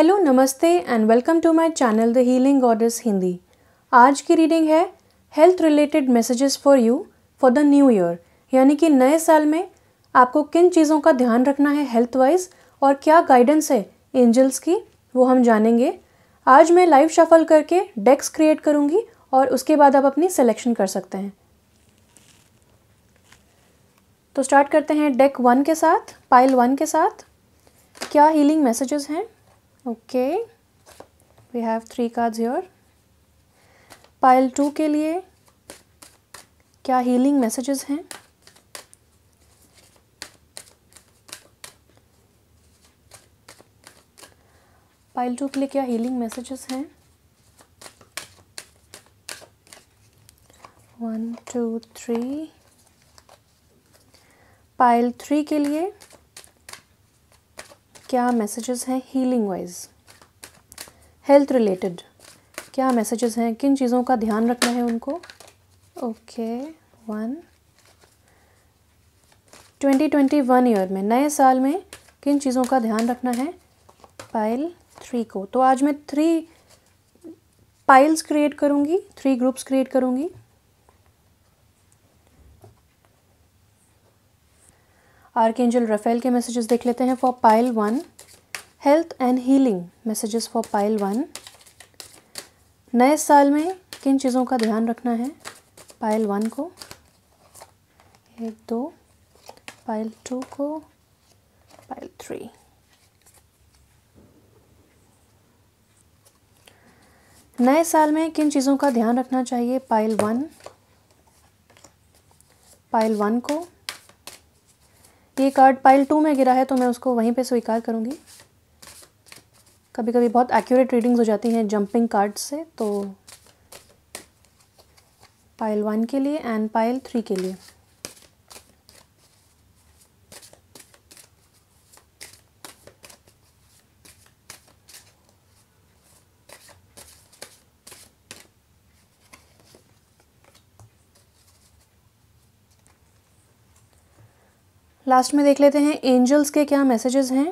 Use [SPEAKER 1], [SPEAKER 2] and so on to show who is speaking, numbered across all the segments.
[SPEAKER 1] Hello नमस्ते and welcome to my channel the healing goddess Hindi. आज की रीडिंग है health related messages for you for the new year, यानी कि नए साल में आपको किन चीज़ों का ध्यान रखना है हेल्थ वाइज और क्या गाइडेंस है एंजल्स की, वो हम जानेंगे। आज मैं लाइव शफल करके डेक्स क्रिएट करूँगी और उसके बाद आप अपनी सिलेक्शन कर सकते हैं। तो स्टार्ट करते हैं डेक 1 के साथ, पाइल 1 के साथ। क्या हीलिंग मैसेजेस हैं? Okay, we have 3 cards here. Pile 2 के लिए क्या हीलिंग मैसेजेस हैं? पाइल 2 के लिए क्या हीलिंग मैसेजेस हैं? 1 2 3। पाइल 3 के लिए क्या मैसेजेस हैं हीलिंग वाइज, हेल्थ रिलेटेड? क्या मैसेजेस हैं, किन चीज़ों का ध्यान रखना है उनको? ओके 1। 2021 ईयर में, नए साल में किन चीज़ों का ध्यान रखना है पाइल 3 को? तो आज मैं 3 पाइल्स क्रिएट करूँगी, 3 ग्रुप्स क्रिएट करूँगी। आर्कएंजल रफेल के मैसेजेस देख लेते हैं for pile 1। Health and healing messages for pile 1। नए साल में किन चीज़ों का ध्यान रखना है पाइल 1 को? 1 2। पाइल 2 को, पाइल 3। नए साल में किन चीज़ों का ध्यान रखना चाहिए पाइल 1, पाइल 1 को। ये कार्ड पाइल 2 में गिरा है तो मैं उसको वहीं पे स्वीकार करूँगी। कभी कभी बहुत एक्यूरेट रीडिंग्स हो जाती हैं जंपिंग कार्ड से, तो पाइल 1 के लिए एंड पाइल 3 के लिए। लास्ट में देख लेते हैं एंजल्स के क्या मैसेजेस हैं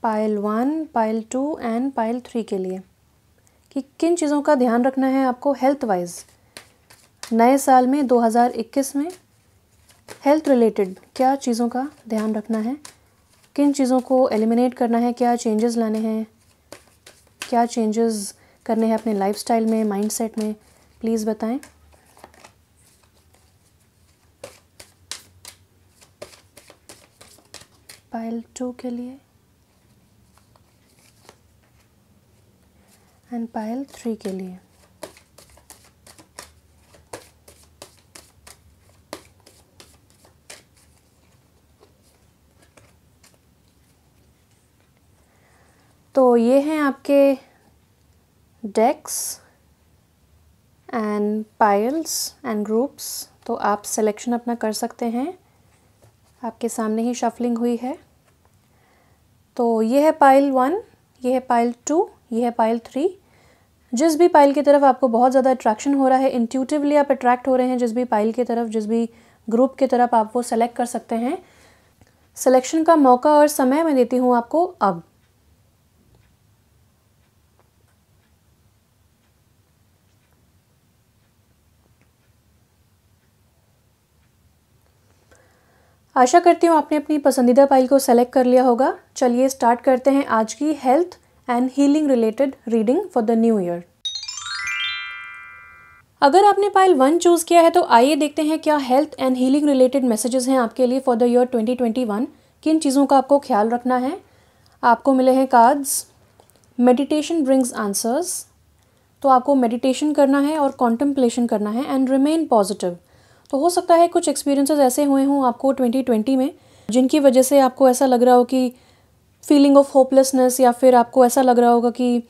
[SPEAKER 1] पाइल 1, पाइल 2 एंड पाइल 3 के लिए, कि किन चीज़ों का ध्यान रखना है आपको हेल्थ वाइज नए साल में 2021 में। हेल्थ रिलेटेड क्या चीज़ों का ध्यान रखना है, किन चीज़ों को एलिमिनेट करना है, क्या चेंजेस लाने हैं, क्या चेंजेस करने हैं अपने लाइफस्टाइल में, माइंडसेट में, प्लीज़ बताएं। पाइल 2 के लिए एंड पाइल 3 के लिए। तो ये हैं आपके डेक्स एंड पाइल्स एंड ग्रुप्स। तो आप सिलेक्शन अपना कर सकते हैं, आपके सामने ही शफलिंग हुई है। तो ये है पाइल 1, ये है पाइल 2, ये है पाइल 3। जिस भी पाइल की तरफ आपको बहुत ज़्यादा अट्रैक्शन हो रहा है, इंट्यूटिवली आप अट्रैक्ट हो रहे हैं जिस भी पाइल की तरफ, जिस भी ग्रुप की तरफ, आप वो सेलेक्ट कर सकते हैं। सिलेक्शन का मौका और समय मैं देती हूँ आपको अब। आशा करती हूँ आपने अपनी पसंदीदा पाइल को सेलेक्ट कर लिया होगा। चलिए स्टार्ट करते हैं आज की health and healing related reading for the new year. अगर आपने पाइल 1 चूज़ किया है तो आइए देखते हैं क्या health and healing related messages हैं आपके लिए फॉर द ईयर 2021। किन चीज़ों का आपको ख्याल रखना है। आपको मिले हैं कार्ड्स मेडिटेशन ब्रिंग्स आंसर्स, तो आपको मेडिटेशन करना है और कॉन्टेम्पलेशन करना है एंड रिमेन पॉजिटिव। तो हो सकता है कुछ एक्सपीरियंसेस ऐसे हुए हों आपको 2020 में जिनकी वजह से आपको ऐसा लग रहा हो कि फीलिंग ऑफ होपलेसनेस, या फिर आपको ऐसा लग रहा होगा कि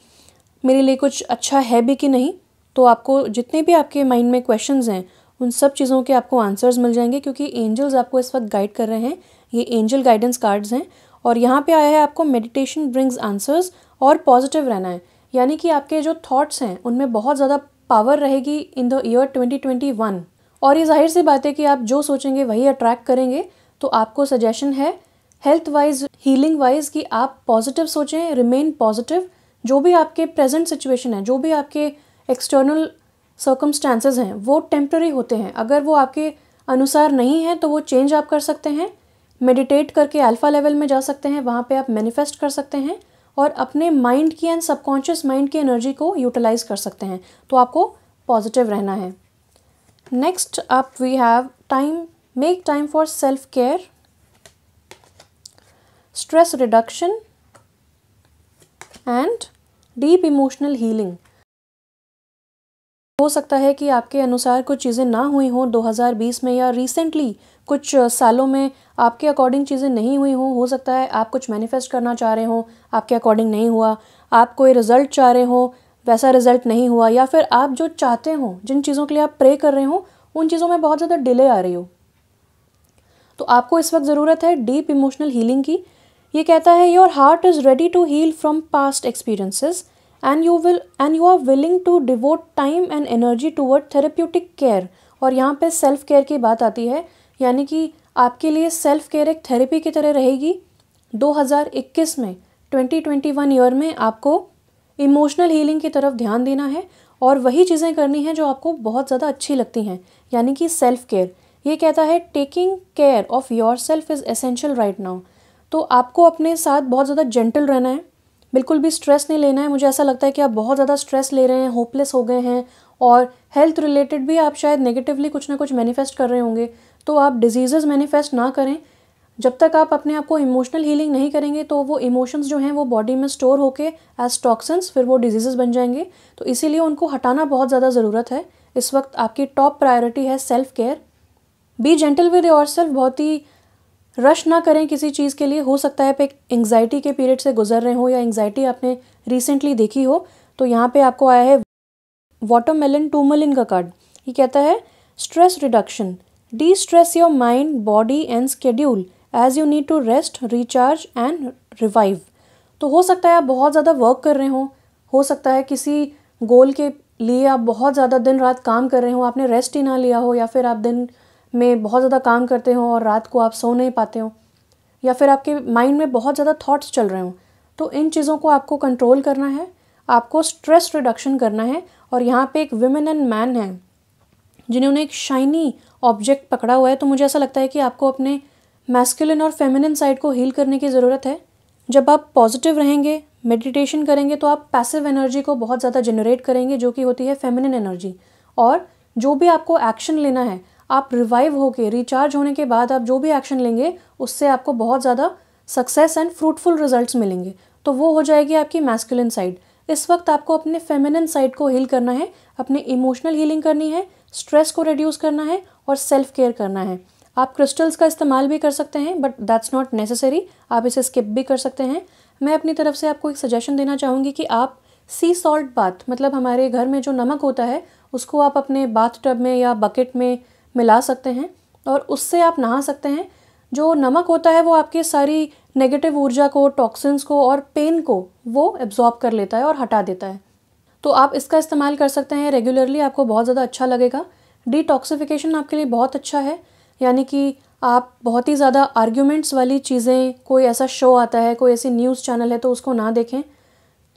[SPEAKER 1] मेरे लिए कुछ अच्छा है भी कि नहीं। तो आपको जितने भी आपके माइंड में क्वेश्चंस हैं उन सब चीज़ों के आपको आंसर्स मिल जाएंगे, क्योंकि एंजल्स आपको इस वक्त गाइड कर रहे हैं। ये एंजल गाइडेंस कार्ड्स हैं और यहाँ पे आया है आपको मेडिटेशन ब्रिंग्स आंसर्स और पॉजिटिव रहना है, यानी कि आपके जो थॉट्स हैं उनमें बहुत ज़्यादा पावर रहेगी इन द ईयर 2021। और ये जाहिर सी बात है कि आप जो सोचेंगे वही अट्रैक्ट करेंगे। तो आपको सजेशन है हेल्थ वाइज, हीलिंग वाइज, कि आप पॉजिटिव सोचें, रिमेन पॉजिटिव, जो भी आपके प्रेजेंट सिचुएशन है, जो भी आपके एक्सटर्नल सर्कमस्टांसेस हैं, वो टेम्प्ररी होते हैं। अगर वो आपके अनुसार नहीं है तो वो चेंज आप कर सकते हैं। मेडिटेट करके अल्फ़ा लेवल में जा सकते हैं, वहाँ पे आप मैनिफेस्ट कर सकते हैं और अपने माइंड की एंड सबकॉन्शियस माइंड की एनर्जी को यूटिलाइज कर सकते हैं। तो आपको पॉजिटिव रहना है। Next up we have time, make time for self care, stress reduction and deep emotional healing. हो सकता है कि आपके अनुसार कुछ चीज़ें ना हुई हों 2020 में, या रिसेंटली कुछ सालों में आपके अकॉर्डिंग चीज़ें नहीं हुई हों। हो सकता है आप कुछ मैनिफेस्ट करना चाह रहे हों, आपके अकॉर्डिंग नहीं हुआ, आप कोई रिज़ल्ट चाह रहे हो, वैसा रिज़ल्ट नहीं हुआ, या फिर आप जो चाहते हो, जिन चीज़ों के लिए आप प्रे कर रहे हो, उन चीज़ों में बहुत ज़्यादा डिले आ रही हो। तो आपको इस वक्त ज़रूरत है डीप इमोशनल हीलिंग की। ये कहता है your heart is ready to heal from past experiences and you are willing to devote time and energy toward therapeutic care। और यहाँ पे सेल्फ केयर की बात आती है, यानी कि आपके लिए सेल्फ केयर एक थेरेपी की तरह रहेगी। 2021 में 2021 ईयर में आपको इमोशनल हीलिंग की तरफ ध्यान देना है और वही चीज़ें करनी है जो आपको बहुत ज़्यादा अच्छी लगती हैं, यानी कि सेल्फ केयर। ये कहता है taking care of your self is essential right now. तो आपको अपने साथ बहुत ज़्यादा जेंटल रहना है, बिल्कुल भी स्ट्रेस नहीं लेना है। मुझे ऐसा लगता है कि आप बहुत ज़्यादा स्ट्रेस ले रहे हैं, होपलेस हो गए हैं, और हेल्थ रिलेटेड भी आप शायद नेगेटिवली कुछ ना कुछ मैनिफेस्ट कर रहे होंगे। तो आप डिजीज़ेस मैनिफेस्ट ना करें। जब तक आप अपने आप को इमोशनल हीलिंग नहीं करेंगे तो वो इमोशंस जो हैं वो बॉडी में स्टोर होके एज टॉक्सिन्स फिर वो डिजीज़ेस बन जाएंगे। तो इसीलिए उनको हटाना बहुत ज़्यादा ज़रूरत है। इस वक्त आपकी टॉप प्रायोरिटी है self care. B gentle with your self, बहुत ही रश ना करें किसी चीज़ के लिए। हो सकता है आप एक एंग्जाइटी के पीरियड से गुजर रहे हो, या एंग्जाइटी आपने रिसेंटली देखी हो। तो यहाँ पे आपको आया है वाटरमेलन टूरमलिन का कार्ड। ये कहता है stress reduction, destress your mind, body and schedule as you need to rest, recharge and revive. तो हो सकता है आप बहुत ज़्यादा वर्क कर रहे हो सकता है किसी गोल के लिए आप बहुत ज़्यादा दिन रात काम कर रहे हो, आपने रेस्ट ही ना लिया हो, या फिर आप दिन में बहुत ज़्यादा काम करते हो और रात को आप सो नहीं पाते हो, या फिर आपके माइंड में बहुत ज़्यादा थॉट्स चल रहे हो। तो इन चीज़ों को आपको कंट्रोल करना है, आपको स्ट्रेस रिडक्शन करना है। और यहाँ पे एक विमेन एंड मैन है जिन्होंने एक शाइनी ऑब्जेक्ट पकड़ा हुआ है। तो मुझे ऐसा लगता है कि आपको अपने मैस्कुलिन और फेमिनिन साइड को हील करने की ज़रूरत है। जब आप पॉजिटिव रहेंगे, मेडिटेशन करेंगे, तो आप पैसिव एनर्जी को बहुत ज़्यादा जनरेट करेंगे, जो कि होती है फेमिनिन एनर्जी। और जो भी आपको एक्शन लेना है, आप रिवाइव होके, रिचार्ज होने के बाद आप जो भी एक्शन लेंगे उससे आपको बहुत ज़्यादा सक्सेस एंड फ्रूटफुल रिजल्ट्स मिलेंगे। तो वो हो जाएगी आपकी मैस्कुलिन साइड। इस वक्त आपको अपने फेमिनिन साइड को हील करना है, अपनी इमोशनल हीलिंग करनी है, स्ट्रेस को रिड्यूस करना है और सेल्फ केयर करना है। आप क्रिस्टल्स का इस्तेमाल भी कर सकते हैं, बट दैट्स नॉट नेसेसरी, आप इसे स्किप भी कर सकते हैं। मैं अपनी तरफ से आपको एक सजेशन देना चाहूँगी कि आप सी सॉल्ट बाथ, मतलब हमारे घर में जो नमक होता है, उसको आप अपने बाथ टब में या बकेट में मिला सकते हैं और उससे आप नहा सकते हैं। जो नमक होता है वो आपकी सारी नेगेटिव ऊर्जा को, टॉक्सिन्स को और पेन को वो एब्जॉर्ब कर लेता है और हटा देता है। तो आप इसका इस्तेमाल कर सकते हैं रेगुलरली, आपको बहुत ज़्यादा अच्छा लगेगा। डिटॉक्सिफिकेशन आपके लिए बहुत अच्छा है, यानी कि आप बहुत ही ज़्यादा आर्ग्यूमेंट्स वाली चीज़ें, कोई ऐसा शो आता है, कोई ऐसी न्यूज़ चैनल है तो उसको ना देखें,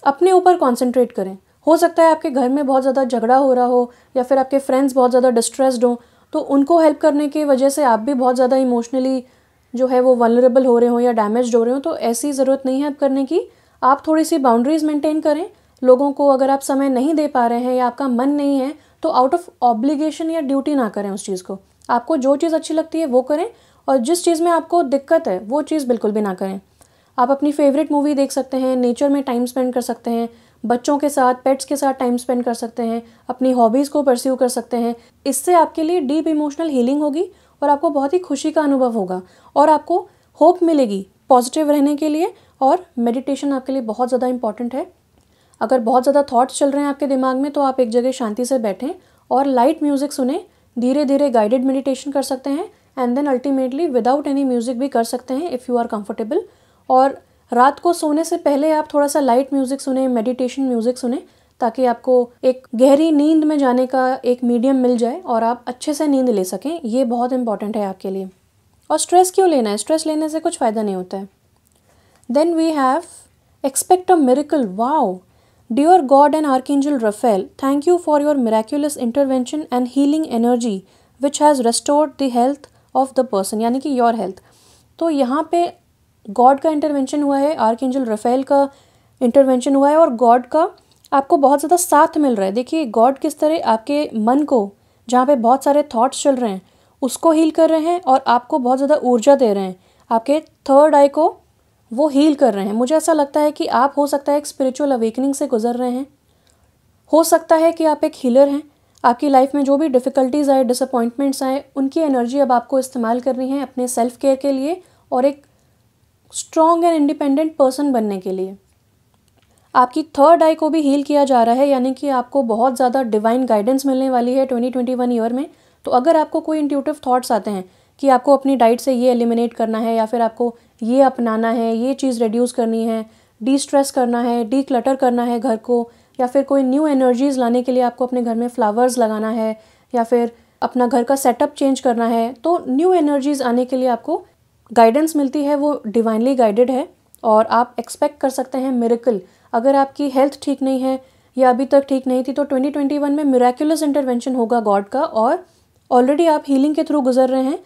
[SPEAKER 1] अपने ऊपर कॉन्सेंट्रेट करें। हो सकता है आपके घर में बहुत ज़्यादा झगड़ा हो रहा हो या फिर आपके फ्रेंड्स बहुत ज़्यादा डिस्ट्रेस्ड हों, तो उनको हेल्प करने की वजह से आप भी बहुत ज़्यादा इमोशनली जो है वो वल्नरेबल हो रहे हो या डैमेज्ड हो रहे हो। तो ऐसी ज़रूरत नहीं है अब करने की। आप थोड़ी सी बाउंड्रीज़ मेंटेन करें। लोगों को अगर आप समय नहीं दे पा रहे हैं या आपका मन नहीं है, तो आउट ऑफ ऑब्लिगेशन या ड्यूटी ना करें उस चीज़ को। आपको जो चीज़ अच्छी लगती है वो करें, और जिस चीज़ में आपको दिक्कत है वो चीज़ बिल्कुल भी ना करें। आप अपनी फेवरेट मूवी देख सकते हैं, नेचर में टाइम स्पेंड कर सकते हैं, बच्चों के साथ, पेट्स के साथ टाइम स्पेंड कर सकते हैं, अपनी हॉबीज़ को परस्यू कर सकते हैं। इससे आपके लिए डीप इमोशनल हीलिंग होगी और आपको बहुत ही खुशी का अनुभव होगा और आपको होप मिलेगी पॉजिटिव रहने के लिए। और मेडिटेशन आपके लिए बहुत ज़्यादा इंपॉर्टेंट है। अगर बहुत ज़्यादा थॉट्स चल रहे हैं आपके दिमाग में, तो आप एक जगह शांति से बैठें और लाइट म्यूज़िक सुने, धीरे धीरे गाइडेड मेडिटेशन कर सकते हैं, and then ultimately without any music भी कर सकते हैं इफ़ यू आर कंफर्टेबल। और रात को सोने से पहले आप थोड़ा सा लाइट म्यूज़िक सुने, मेडिटेशन म्यूज़िक सुने, ताकि आपको एक गहरी नींद में जाने का एक मीडियम मिल जाए और आप अच्छे से नींद ले सकें। ये बहुत इंपॉर्टेंट है आपके लिए। और स्ट्रेस क्यों लेना है? स्ट्रेस लेने से कुछ फ़ायदा नहीं होता है। Then we have expect a miracle. Wow, dear God and archangel Raphael, thank you for your miraculous intervention and healing energy which has restored the health of the person, यानी कि योर हेल्थ। तो यहाँ पे God का intervention हुआ है, archangel Rafale का intervention हुआ है और गॉड का आपको बहुत ज़्यादा साथ मिल रहा है। देखिए गॉड किस तरह आपके मन को, जहाँ पे बहुत सारे थॉट्स चल रहे हैं, उसको हील कर रहे हैं और आपको बहुत ज़्यादा ऊर्जा दे रहे हैं। आपके थर्ड आई को वो हील कर रहे हैं। मुझे ऐसा लगता है कि आप हो सकता है एक स्पिरिचुअल अवेकनिंग से गुजर रहे हैं, हो सकता है कि आप एक हीलर हैं। आपकी लाइफ में जो भी डिफ़िकल्टीज़ आए, डिसअपॉइंटमेंट्स आए, उनकी एनर्जी अब आपको इस्तेमाल करनी है अपने सेल्फ केयर के लिए और एक स्ट्रॉन्ग एंड इंडिपेंडेंट पर्सन बनने के लिए। आपकी थर्ड आई को भी हील किया जा रहा है, यानी कि आपको बहुत ज़्यादा डिवाइन गाइडेंस मिलने वाली है 2021 ईयर में। तो अगर आपको कोई इंट्यूटिव थॉट्स आते हैं कि आपको अपनी डाइट से ये एलिमिनेट करना है या फिर आपको ये अपनाना है, ये चीज़ रिड्यूस करनी है, डी स्ट्रेस करना है, डी क्लटर करना है घर को, या फिर कोई न्यू एनर्जीज़ लाने के लिए आपको अपने घर में फ्लावर्स लगाना है या फिर अपना घर का सेटअप चेंज करना है, तो न्यू एनर्जीज़ आने के लिए आपको गाइडेंस मिलती है, वो डिवाइनली गाइडेड है और आप एक्सपेक्ट कर सकते हैं मिरेकल। अगर आपकी हेल्थ ठीक नहीं है या अभी तक ठीक नहीं थी तो 2021 में मिराक्युलस इंटरवेंशन होगा गॉड का और ऑलरेडी आप हीलिंग के थ्रू गुजर रहे हैं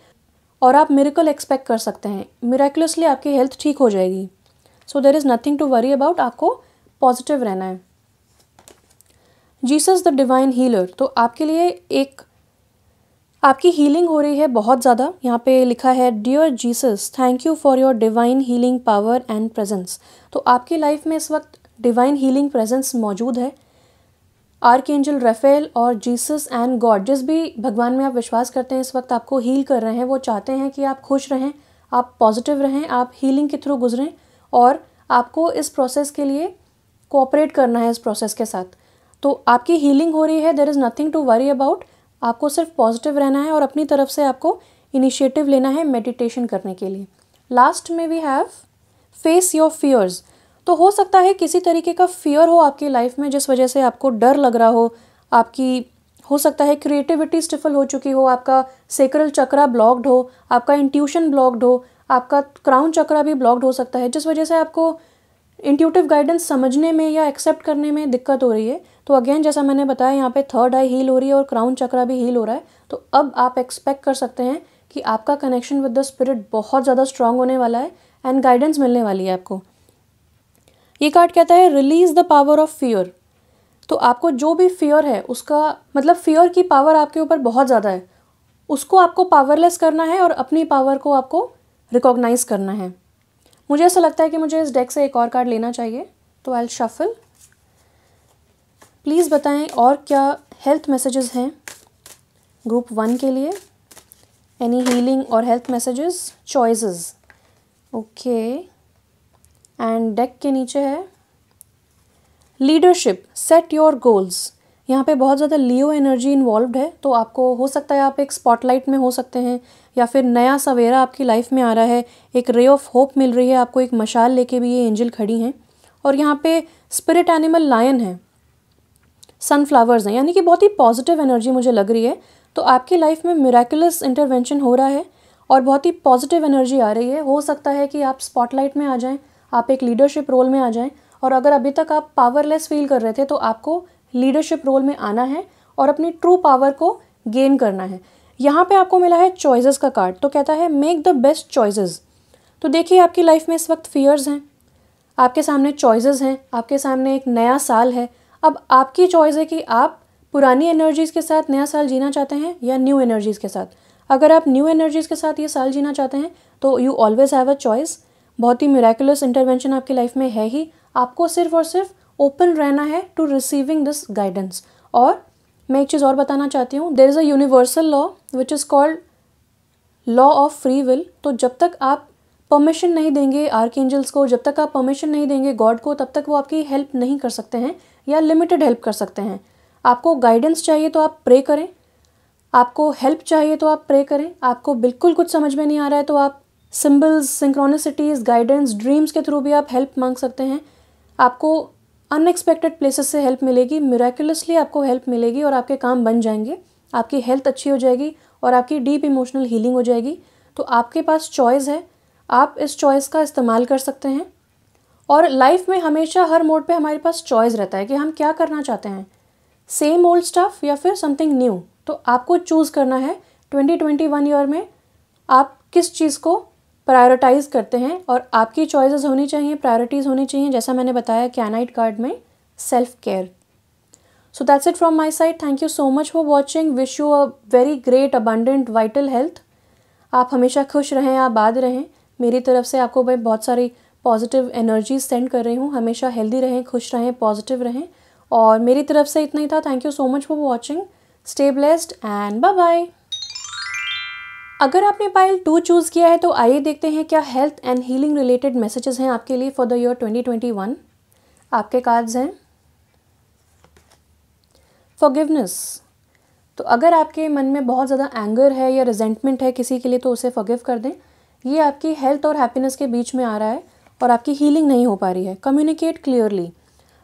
[SPEAKER 1] और आप मिरेकल एक्सपेक्ट कर सकते हैं। मिराक्युलसली आपकी हेल्थ ठीक हो जाएगी। So there is nothing to worry about, आपको पॉजिटिव रहना है। जीसस द डिवाइन हीलर, तो आपके लिए एक आपकी हीलिंग हो रही है बहुत ज़्यादा। यहाँ पे लिखा है dear Jesus, thank you for your divine healing power and presence. तो आपकी लाइफ में इस वक्त डिवाइन हीलिंग प्रेजेंस मौजूद है। आर्कएंजल राफेल और जीसस एंड गॉड, जिस भी भगवान में आप विश्वास करते हैं, इस वक्त आपको हील कर रहे हैं। वो चाहते हैं कि आप खुश रहें, आप पॉजिटिव रहें, आप हीलिंग के थ्रू गुजरें और आपको इस प्रोसेस के लिए कोऑपरेट करना है इस प्रोसेस के साथ। तो आपकी हीलिंग हो रही है, there is nothing to worry about. आपको सिर्फ पॉजिटिव रहना है और अपनी तरफ से आपको इनिशिएटिव लेना है मेडिटेशन करने के लिए। लास्ट में we have face your fears. तो हो सकता है किसी तरीके का फियर हो आपकी लाइफ में जिस वजह से आपको डर लग रहा हो, आपकी हो सकता है क्रिएटिविटी स्टिफल हो चुकी हो, आपका सेक्रल चक्रा ब्लॉक्ड हो, आपका इंट्यूशन ब्लॉक्ड हो, आपका क्राउन चक्रा भी ब्लॉक्ड हो सकता है, जिस वजह से आपको इंट्यूटिव गाइडेंस समझने में या एक्सेप्ट करने में दिक्कत हो रही है। तो अगेन जैसा मैंने बताया, यहाँ पे थर्ड आई हील हो रही है और क्राउन चक्रा भी हील हो रहा है। तो अब आप एक्सपेक्ट कर सकते हैं कि आपका कनेक्शन विद द स्पिरिट बहुत ज़्यादा स्ट्रांग होने वाला है एंड गाइडेंस मिलने वाली है आपको। ये कार्ड कहता है release the power of fear. तो आपको जो भी फियर है उसका मतलब फियर की पावर आपके ऊपर बहुत ज़्यादा है, उसको आपको पावरलेस करना है और अपनी पावर को आपको रिकॉग्नाइज करना है। मुझे ऐसा लगता है कि मुझे इस डेक से एक और कार्ड लेना चाहिए, तो आई विल शफल। प्लीज़ बताएं और क्या हेल्थ मैसेजेस हैं ग्रुप 1 के लिए, एनी हीलिंग और health messages, choices. Okay, and deck के नीचे है लीडरशिप, सेट योर गोल्स। यहाँ पे बहुत ज़्यादा लियो एनर्जी इन्वॉल्व्ड है, तो आपको हो सकता है आप एक स्पॉटलाइट में हो सकते हैं या फिर नया सवेरा आपकी लाइफ में आ रहा है, एक रे ऑफ होप मिल रही है आपको, एक मशाल लेके भी ये एंजल खड़ी हैं। और यहाँ पे स्पिरिट एनिमल लायन है, सनफ्लावर्स हैं, यानी कि बहुत ही पॉजिटिव एनर्जी मुझे लग रही है। तो आपकी लाइफ में मिराकुलस इंटरवेंशन हो रहा है और बहुत ही पॉजिटिव एनर्जी आ रही है। हो सकता है कि आप स्पॉटलाइट में आ जाएं, आप एक लीडरशिप रोल में आ जाएं, और अगर अभी तक आप पावरलेस फील कर रहे थे तो आपको लीडरशिप रोल में आना है और अपनी ट्रू पावर को गेन करना है। यहाँ पे आपको मिला है चॉइसेस का कार्ड, तो कहता है मेक द बेस्ट चॉइसेस। तो देखिए आपकी लाइफ में इस वक्त फियर्स हैं, आपके सामने चॉइसेस हैं, आपके सामने एक नया साल है। अब आपकी चॉइस है कि आप पुरानी एनर्जीज़ के साथ नया साल जीना चाहते हैं या न्यू एनर्जीज़ के साथ। अगर आप न्यू एनर्जीज़ के साथ ये साल जीना चाहते हैं तो you always have a choice. बहुत ही मिराकुलस इंटरवेंशन आपकी लाइफ में है ही, आपको सिर्फ और सिर्फ ओपन रहना है टू रिसीविंग दिस गाइडेंस। और मैं एक चीज़ और बताना चाहती हूँ, there is a universal law which is called law of free will. तो जब तक आप परमिशन नहीं देंगे आर्कएंजल्स को, जब तक आप परमिशन नहीं देंगे गॉड को, तब तक वो आपकी हेल्प नहीं कर सकते हैं या लिमिटेड हेल्प कर सकते हैं। आपको गाइडेंस चाहिए तो आप प्रे करें, आपको हेल्प चाहिए तो आप प्रे करें, आपको बिल्कुल कुछ समझ में नहीं आ रहा है तो आप सिंबल्स, सिंक्रोनिसिटीज़, गाइडेंस, ड्रीम्स के थ्रू भी आप हेल्प मांग सकते हैं। आपको अनएक्सपेक्टेड प्लेसेस से हेल्प मिलेगी, मिराकुलसली आपको हेल्प मिलेगी और आपके काम बन जाएंगे, आपकी हेल्थ अच्छी हो जाएगी और आपकी डीप इमोशनल हीलिंग हो जाएगी। तो आपके पास चॉइस है, आप इस चॉइस का इस्तेमाल कर सकते हैं और लाइफ में हमेशा हर मोड पे हमारे पास चॉइस रहता है कि हम क्या करना चाहते हैं, सेम ओल्ड स्टफ या फिर समथिंग न्यू। तो आपको चूज़ करना है 2021 ईयर में आप किस चीज़ को प्रायोरिटाइज़ करते हैं, और आपकी चॉइसेस होनी चाहिए, प्रायोरिटीज़ होनी चाहिए, जैसा मैंने बताया कैनाइट कार्ड में, self care. So that's it from my side. Thank you so much for watching. Wish you a very great abundant vital health. आप हमेशा खुश रहें, आबाद रहें। मेरी तरफ से आपको मैं बहुत सारी पॉजिटिव एनर्जी सेंड कर रही हूँ। हमेशा हेल्दी रहें, खुश रहें, पॉजिटिव रहें। और मेरी तरफ से इतना ही था। Thank you so much for watching. Stay blessed and bye bye. अगर आपने पाइल 2 चूज़ किया है तो आइए देखते हैं क्या health and healing related messages हैं आपके लिए फॉर द ईयर 2021। आपके कार्ड्स हैं फॉरगिवनेस। तो अगर आपके मन में बहुत ज़्यादा एंगर है या रिजेंटमेंट है किसी के लिए तो उसे फॉरगिव कर दें। ये आपकी हेल्थ और हैप्पीनेस के बीच में आ रहा है और आपकी हीलिंग नहीं हो पा रही है। Communicate clearly.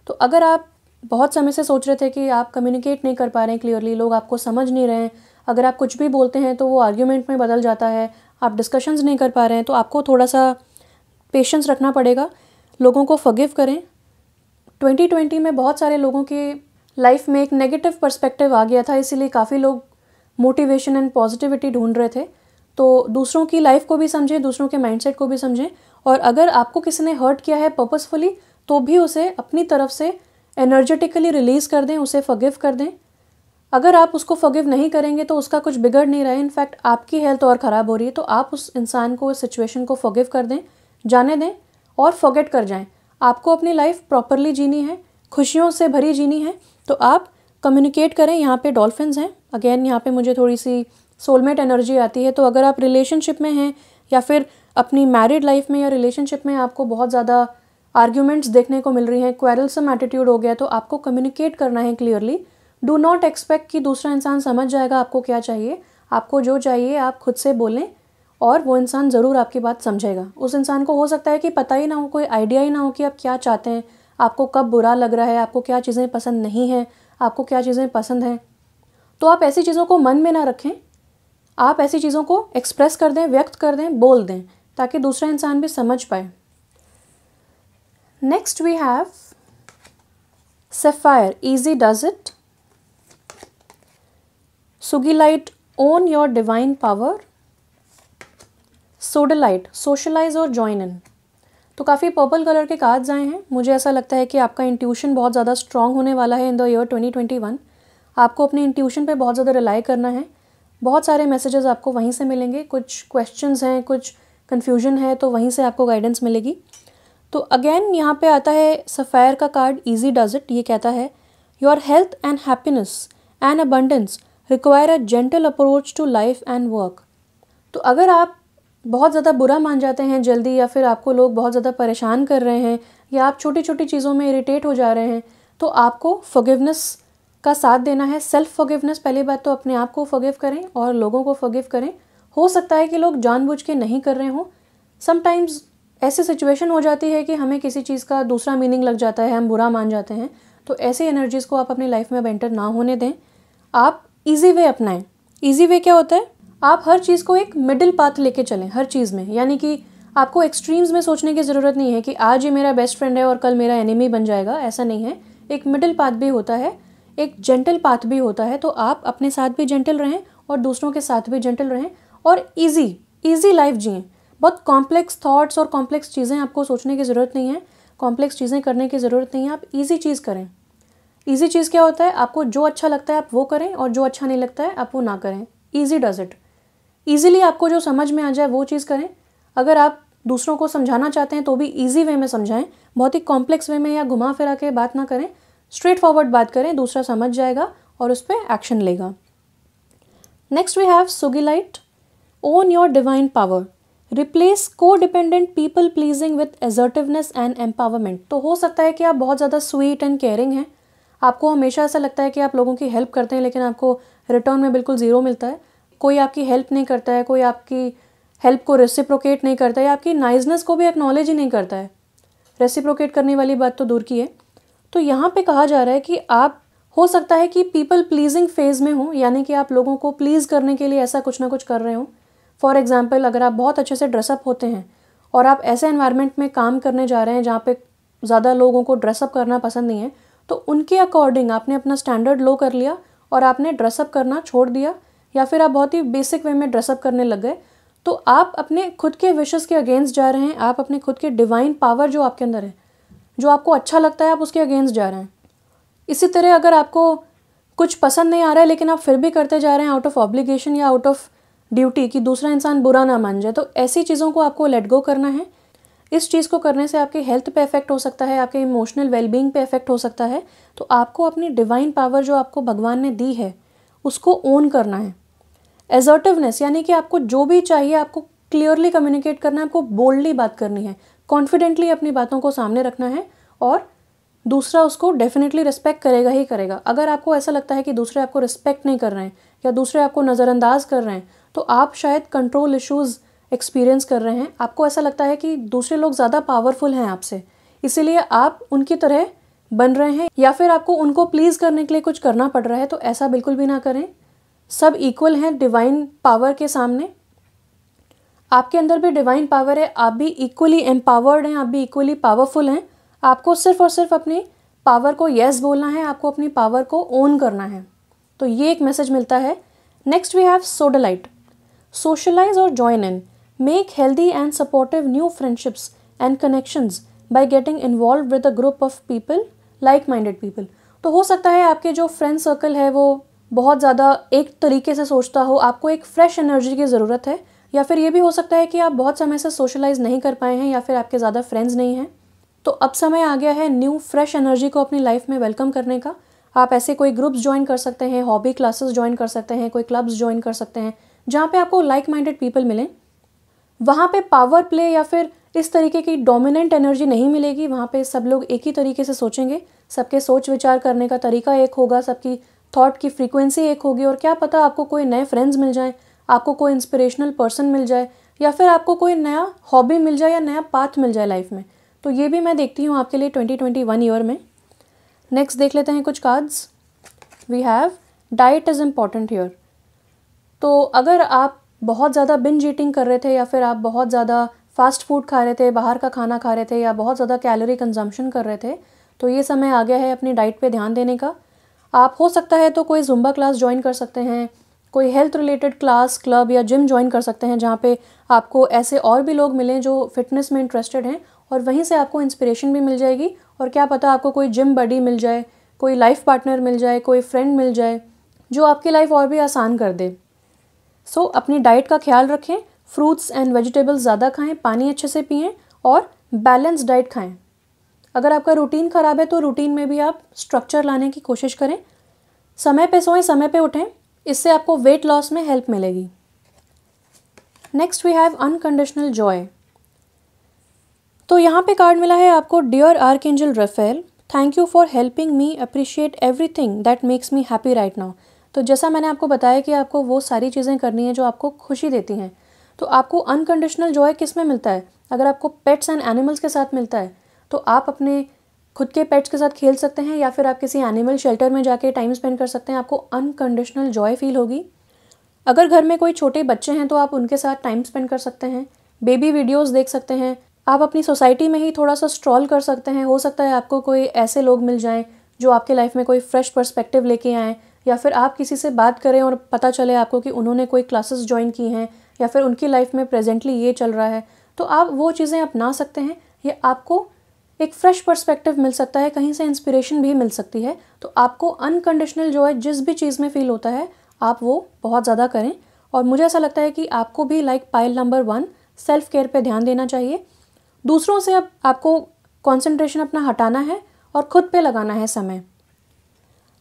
[SPEAKER 1] तो अगर आप बहुत समय से सोच रहे थे कि आप कम्युनिकेट नहीं कर पा रहे हैं क्लियरली, लोग आपको समझ नहीं रहे हैं, अगर आप कुछ भी बोलते हैं तो वो आर्ग्यूमेंट में बदल जाता है, आप डिस्कशंस नहीं कर पा रहे हैं, तो आपको थोड़ा सा पेशेंस रखना पड़ेगा। लोगों को फॉरगिव करें। 2020 में बहुत सारे लोगों के लाइफ में एक नेगेटिव पर्सपेक्टिव आ गया था, इसीलिए काफ़ी लोग मोटिवेशन एंड पॉजिटिविटी ढूंढ रहे थे। तो दूसरों की लाइफ को भी समझें, दूसरों के माइंडसेट को भी समझें, और अगर आपको किसी ने हर्ट किया है पर्पसफुली तो भी उसे अपनी तरफ से एनर्जेटिकली रिलीज़ कर दें, उसे फॉरगिव कर दें। अगर आप उसको फॉरगिव नहीं करेंगे तो उसका कुछ बिगड़ नहीं रहा है, इनफैक्ट आपकी हेल्थ और ख़राब हो रही है। तो आप उस इंसान को, उस सिचुएशन को फॉरगिव कर दें, जाने दें और फॉरगेट कर जाएं। आपको अपनी लाइफ प्रॉपरली जीनी है, खुशियों से भरी जीनी है, तो आप कम्युनिकेट करें। यहाँ पे डॉल्फिन्स हैं, अगेन यहाँ पे मुझे थोड़ी सी सोलमेट एनर्जी आती है। तो अगर आप रिलेशनशिप में हैं या फिर अपनी मैरिड लाइफ में या रिलेशनशिप में आपको बहुत ज़्यादा आर्ग्यूमेंट्स देखने को मिल रही हैं, क्वेरलसम एटीट्यूड हो गया, तो आपको कम्युनिकेट करना है क्लियरली। डू नॉट एक्सपेक्ट कि दूसरा इंसान समझ जाएगा आपको क्या चाहिए। आपको जो चाहिए आप खुद से बोलें और वो इंसान ज़रूर आपकी बात समझेगा। उस इंसान को हो सकता है कि पता ही ना हो, कोई आइडिया ही ना हो कि आप क्या चाहते हैं, आपको कब बुरा लग रहा है, आपको क्या चीज़ें पसंद नहीं हैं, आपको क्या चीज़ें पसंद हैं। तो आप ऐसी चीज़ों को मन में ना रखें, आप ऐसी चीज़ों को एक्सप्रेस कर दें, व्यक्त कर दें, बोल दें, ताकि दूसरा इंसान भी समझ पाए। Next we have sapphire, easy does it. Sugilite, own your divine power. Sodalite, socialize और ज्वाइन इन। तो काफ़ी पर्पल कलर के कार्ड्स आए हैं। मुझे ऐसा लगता है कि आपका इंट्यूशन बहुत ज़्यादा स्ट्रांग होने वाला है इन द ईयर 2021। आपको अपने इंट्यूशन पे बहुत ज़्यादा रिलाई करना है। बहुत सारे मैसेजेस आपको वहीं से मिलेंगे। कुछ क्वेश्चंस हैं, कुछ कन्फ्यूजन है, तो वहीं से आपको गाइडेंस मिलेगी। तो अगेन यहाँ पे आता है सफ़ायर का कार्ड, ईजी डज इट। ये कहता है your health and happiness and abundance require a gentle approach to life and work. तो अगर आप बहुत ज़्यादा बुरा मान जाते हैं जल्दी, या फिर आपको लोग बहुत ज़्यादा परेशान कर रहे हैं, या आप छोटी छोटी चीज़ों में इरिटेट हो जा रहे हैं, तो आपको फॉरगिवनेस का साथ देना है। सेल्फ फॉरगिवनेस, पहली बात तो अपने आप को फॉरगिव करें और लोगों को फॉरगिव करें। हो सकता है कि लोग जानबूझ के नहीं कर रहे हों। समटाइम्स ऐसी सिचुएशन हो जाती है कि हमें किसी चीज़ का दूसरा मीनिंग लग जाता है, हम बुरा मान जाते हैं। तो ऐसी एनर्जीज़ को आप अपनी लाइफ में अब एंटर ना होने दें। आप ईजी वे अपनाएं। ईजी वे क्या होता है? आप हर चीज़ को एक मिडिल पाथ लेके चलें हर चीज़ में। यानी कि आपको एक्सट्रीम्स में सोचने की ज़रूरत नहीं है कि आज ये मेरा बेस्ट फ्रेंड है और कल मेरा एनिमी बन जाएगा, ऐसा नहीं है। एक मिडिल पाथ भी होता है, एक जेंटल पाथ भी होता है। तो आप अपने साथ भी जेंटल रहें और दूसरों के साथ भी जेंटल रहें और ईजी लाइफ जिएं। बहुत कॉम्प्लेक्स थॉट्स और कॉम्प्लेक्स चीज़ें आपको सोचने की ज़रूरत नहीं है, कॉम्प्लेक्स चीज़ें करने की ज़रूरत नहीं है। आप ईजी चीज़ करें। ईजी चीज़ क्या होता है? आपको जो अच्छा लगता है आप वो करें और जो अच्छा नहीं लगता है आप वो ना करें। Easy does it. ईजिली आपको जो समझ में आ जाए वो चीज़ करें। अगर आप दूसरों को समझाना चाहते हैं तो भी ईजी वे में समझाएं, बहुत ही कॉम्प्लेक्स वे में या घुमा फिरा के बात ना करें। स्ट्रेट फॉरवर्ड बात करें, दूसरा समझ जाएगा और उस पर एक्शन लेगा। Next we have sugilite, own your divine power, replace को dependent people pleasing with assertiveness and empowerment. तो हो सकता है कि आप बहुत ज़्यादा स्वीट एंड केयरिंग हैं, आपको हमेशा ऐसा लगता है कि आप लोगों की हेल्प करते हैं लेकिन आपको रिटर्न में बिल्कुल ज़ीरो मिलता है। कोई आपकी हेल्प नहीं करता है, कोई आपकी हेल्प को रेसिप्रोकेट नहीं करता है, आपकी नाइसनेस को भी एक्नॉलेज ही नहीं करता है। रेसिप्रोकेट करने वाली बात तो दूर की है। तो यहाँ पे कहा जा रहा है कि आप हो सकता है कि पीपल प्लीजिंग फेज़ में हो, यानी कि आप लोगों को प्लीज़ करने के लिए ऐसा कुछ ना कुछ कर रहे हो। फॉर एग्जाम्पल, अगर आप बहुत अच्छे से ड्रेसअप होते हैं और आप ऐसे एनवायरनमेंट में काम करने जा रहे हैं जहाँ पे ज़्यादा लोगों को ड्रेसअप करना पसंद नहीं है, तो उनके अकॉर्डिंग आपने अपना स्टैंडर्ड लो कर लिया और आपने ड्रेसअप करना छोड़ दिया, या फिर आप बहुत ही बेसिक वे में ड्रेसअप करने लग गए, तो आप अपने खुद के विशेस के अगेंस्ट जा रहे हैं। आप अपने खुद के डिवाइन पावर जो आपके अंदर है, जो आपको अच्छा लगता है, आप उसके अगेंस्ट जा रहे हैं। इसी तरह अगर आपको कुछ पसंद नहीं आ रहा है लेकिन आप फिर भी करते जा रहे हैं आउट ऑफ ऑब्लिगेशन या आउट ऑफ ड्यूटी कि दूसरा इंसान बुरा ना मान जाए, तो ऐसी चीज़ों को आपको लेट गो करना है। इस चीज़ को करने से आपके हेल्थ पे इफेक्ट हो सकता है, आपके इमोशनल वेलबींग पे इफेक्ट हो सकता है। तो आपको अपनी डिवाइन पावर जो आपको भगवान ने दी है उसको ओन करना है। एजर्टिवनेस यानी कि आपको जो भी चाहिए आपको क्लियरली कम्युनिकेट करना है, आपको बोल्डली बात करनी है, कॉन्फिडेंटली अपनी बातों को सामने रखना है, और दूसरा उसको डेफिनेटली रिस्पेक्ट करेगा ही करेगा। अगर आपको ऐसा लगता है कि दूसरे आपको रिस्पेक्ट नहीं कर रहे हैं या दूसरे आपको नज़रअंदाज कर रहे हैं, तो आप शायद कंट्रोल इश्यूज़ एक्सपीरियंस कर रहे हैं। आपको ऐसा लगता है कि दूसरे लोग ज़्यादा पावरफुल हैं आपसे, इसीलिए आप उनकी तरह बन रहे हैं, या फिर आपको उनको प्लीज़ करने के लिए कुछ करना पड़ रहा है। तो ऐसा बिल्कुल भी ना करें। सब इक्वल हैं डिवाइन पावर के सामने। आपके अंदर भी डिवाइन पावर है, आप भी इक्वली एम्पावर्ड हैं, आप भी इक्वली पावरफुल हैं। आपको सिर्फ और सिर्फ अपनी पावर को येस बोलना है, आपको अपनी पावर को ओन करना है। तो ये एक मैसेज मिलता है। Next we have sodalite. Socialize और join in, make healthy and supportive new friendships and connections by getting involve with a group of people, like minded people. तो हो सकता है आपके जो फ्रेंड सर्कल है वो बहुत ज़्यादा एक तरीके से सोचता हो, आपको एक फ्रेश एनर्जी की ज़रूरत है, या फिर ये भी हो सकता है कि आप बहुत समय से सोशलाइज नहीं कर पाए हैं या फिर आपके ज़्यादा फ्रेंड्स नहीं हैं। तो अब समय आ गया है न्यू फ्रेश एनर्जी को अपनी लाइफ में वेलकम करने का। आप ऐसे कोई ग्रुप्स ज्वाइन कर सकते हैं, हॉबी क्लासेस ज्वाइन कर सकते हैं, कोई क्लब्स ज्वाइन कर सकते हैं जहाँ पे आपको लाइक माइंडेड पीपल मिलें। वहाँ पे पावर प्ले या फिर इस तरीके की डोमिनेंट एनर्जी नहीं मिलेगी। वहाँ पे सब लोग एक ही तरीके से सोचेंगे, सबके सोच विचार करने का तरीका एक होगा, सबकी थॉट की फ्रीक्वेंसी एक होगी, और क्या पता आपको कोई नए फ्रेंड्स मिल जाएं, आपको कोई इंस्पिरेशनल पर्सन मिल जाए, या फिर आपको कोई नया हॉबी मिल जाए या नया पाथ मिल जाए लाइफ में। तो ये भी मैं देखती हूँ आपके लिए 2021 ईयर में। नेक्स्ट देख लेते हैं कुछ cards. We have diet is important year. तो अगर आप बहुत ज़्यादा बिंज ईटिंग कर रहे थे, या फिर आप बहुत ज़्यादा फास्ट फूड खा रहे थे, बाहर का खाना खा रहे थे, या बहुत ज़्यादा कैलोरी कंजम्पशन कर रहे थे, तो ये समय आ गया है अपनी डाइट पे ध्यान देने का। आप हो सकता है तो कोई जुम्बा क्लास ज्वाइन कर सकते हैं, कोई हेल्थ रिलेटेड क्लास, क्लब या जिम ज्वाइन कर सकते हैं जहाँ पे आपको ऐसे और भी लोग मिलें जो फिटनेस में इंटरेस्टेड हैं, और वहीं से आपको इंस्पिरेशन भी मिल जाएगी, और क्या पता आपको कोई जिम बडी मिल जाए, कोई लाइफ पार्टनर मिल जाए, कोई फ्रेंड मिल जाए जो आपकी लाइफ और भी आसान कर दे। सो अपनी डाइट का ख्याल रखें, फ्रूट्स एंड वेजिटेबल्स ज़्यादा खाएं, पानी अच्छे से पिएं और बैलेंस डाइट खाएं। अगर आपका रूटीन ख़राब है तो रूटीन में भी आप स्ट्रक्चर लाने की कोशिश करें। समय पे सोएं, समय पे उठें, इससे आपको वेट लॉस में हेल्प मिलेगी। Next we have unconditional joy. तो यहाँ पे कार्ड मिला है आपको, dear archangel Raphael, thank you for helping me appreciate everything that makes me happy right now. तो जैसा मैंने आपको बताया कि आपको वो सारी चीज़ें करनी है जो आपको खुशी देती हैं। तो आपको अनकंडीशनल जॉय किस में मिलता है? अगर आपको पेट्स एंड एनिमल्स के साथ मिलता है तो आप अपने खुद के पेट्स के साथ खेल सकते हैं, या फिर आप किसी एनिमल शेल्टर में जाके टाइम स्पेंड कर सकते हैं, आपको अनकंडीशनल जॉय फील होगी। अगर घर में कोई छोटे बच्चे हैं तो आप उनके साथ टाइम स्पेंड कर सकते हैं, बेबी वीडियोस देख सकते हैं, आप अपनी सोसाइटी में ही थोड़ा सा स्ट्रॉल कर सकते हैं। हो सकता है आपको कोई ऐसे लोग मिल जाएं जो आपके लाइफ में कोई फ्रेश पर्सपेक्टिव लेके आएँ, या फिर आप किसी से बात करें और पता चले आपको कि उन्होंने कोई क्लासेस ज्वाइन की हैं, या फिर उनकी लाइफ में प्रेजेंटली ये चल रहा है, तो आप वो चीज़ें अपना सकते हैं। ये आपको एक फ़्रेश पर्सपेक्टिव मिल सकता है, कहीं से इंस्पिरेशन भी मिल सकती है। तो आपको अनकंडीशनल जॉय जिस भी चीज़ में फ़ील होता है आप वो बहुत ज़्यादा करें। और मुझे ऐसा लगता है कि आपको भी like pile number 1 self care पे ध्यान देना चाहिए। दूसरों से अब आपको कंसंट्रेशन अपना हटाना है और ख़ुद पे लगाना है समय।